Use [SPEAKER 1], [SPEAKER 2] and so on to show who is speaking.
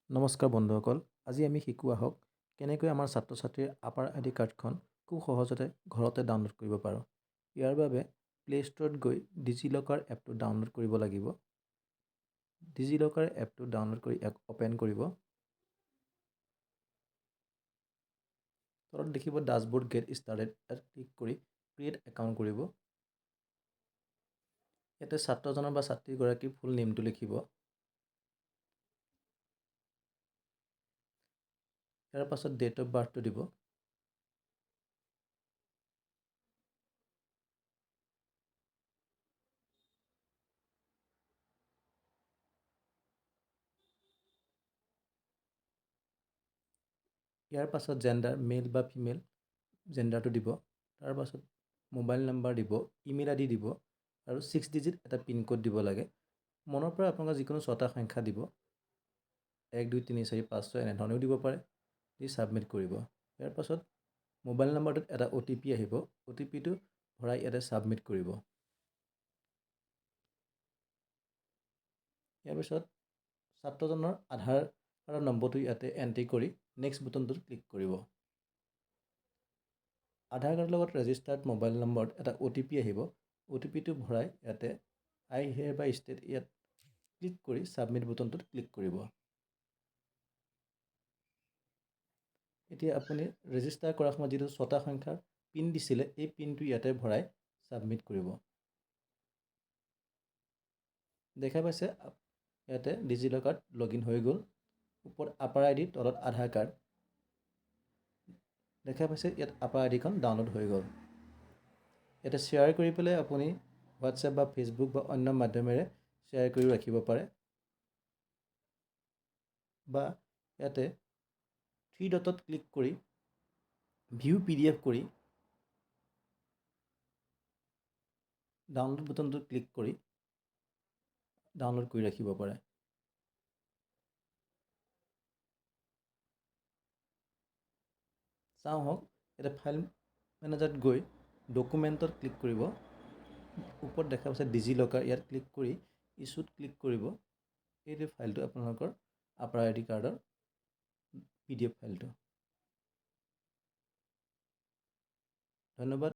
[SPEAKER 1] নমস্কাৰ বন্ধুসকল, আজি আমি শিকোৱা হওক কেনেকৈ আমাৰ ছাত্ৰ ছাত্ৰীৰ আপাৰ আইডি কাৰ্ডখন খুব সহজতে ঘৰতে ডাউনলোড কৰিব পাৰোঁ। ইয়াৰ বাবে প্লে' ষ্ট'ৰত গৈ ডিজিলকাৰ এপটো ডাউনলোড কৰিব লাগিব। ডিজিলকাৰ এপটো ডাউনলোড কৰি অ'পেন কৰিব। তলত দেখিব ডাছবৰ্ড গেট ষ্টাৰ্টেড, ইয়াত ক্লিক কৰি ক্ৰিয়েট একাউণ্ট কৰিব। ইয়াতে ছাত্ৰজনৰ বা ছাত্ৰীগৰাকীৰ ফুল নেমটো লিখিব। ইয়াৰ পাছত ডেট অফ বাৰ্থটো দিব। ইয়াৰ পাছত জেণ্ডাৰ মেল বা ফিমেল জেণ্ডাৰটো দিব। তাৰ পাছত মোবাইল নাম্বাৰ দিব, ইমেইল আইডি দিব আৰু 6 ডিজিট এটা পিনক'ড দিব লাগে। মনৰ পৰা আপোনালোকৰ যিকোনো 6টা সংখ্যা দিব। 1 2 3 4 5 6 এনেধৰণেও দিব পাৰে। দি ছাবমিট কৰিব। ইয়াৰ পাছত মোবাইল নাম্বাৰটোত এটা OTP আহিব। OTPটো ভৰাই ইয়াতে ছাবমিট কৰিব। ইয়াৰ পিছত ছাত্ৰজনৰ আধাৰ নম্বৰটো ইয়াতে এণ্ট্ৰি কৰি নেক্সট বুটামটোত ক্লিক কৰিব। আধাৰ কাৰ্ডৰ লগত ৰেজিষ্টাৰ্ড মোবাইল নম্বৰত এটা OTP আহিব। OTPটো ভৰাই ইয়াতে আই হিয়াৰ বাই ষ্টেট ইয়াত ক্লিক কৰি ছাবমিট বুটামটোত ক্লিক কৰিব। এতিয়া আপুনি ৰেজিষ্টাৰ কৰাৰ সময়ত যিটো 6টা সংখ্যাৰ পিন দিছিলে, এই পিনটো ইয়াতে ভৰাই ছাবমিট কৰিব। দেখা পাইছে ইয়াতে ডিজিলকাৰত লগ ইন হৈ গ'ল। ওপৰত আপাৰ আইডি, তলত আধাৰ কাৰ্ড। দেখা পাইছে ইয়াত আপাৰ আইডিখন ডাউনলোড হৈ গ'ল। ইয়াতে শ্বেয়াৰ কৰি পেলাই আপুনি হোৱাটছএপ বা ফেচবুক বা অন্য মাধ্যমেৰে শ্বেয়াৰ কৰি ৰাখিব পাৰে। বা ইয়াতে 3 ডটত ক্লিক কৰি ভিউ PDF কৰি ডাউনলোড বুটামটোত ক্লিক কৰি ডাউনলোড কৰি ৰাখিব পাৰে। চাওঁ হওক, ইয়াতে ফাইল মেনেজাৰত গৈ ডকুমেণ্টত ক্লিক কৰিব। ওপৰত দেখা পাইছে ডিজিলকাৰ, ইয়াত ক্লিক কৰি ইছ্যুত ক্লিক কৰিব। এইটো ফাইলটো আপোনালোকৰ আপাৰ আইডি কাৰ্ডৰ PDF ফাইলটো। ধন্যবাদ।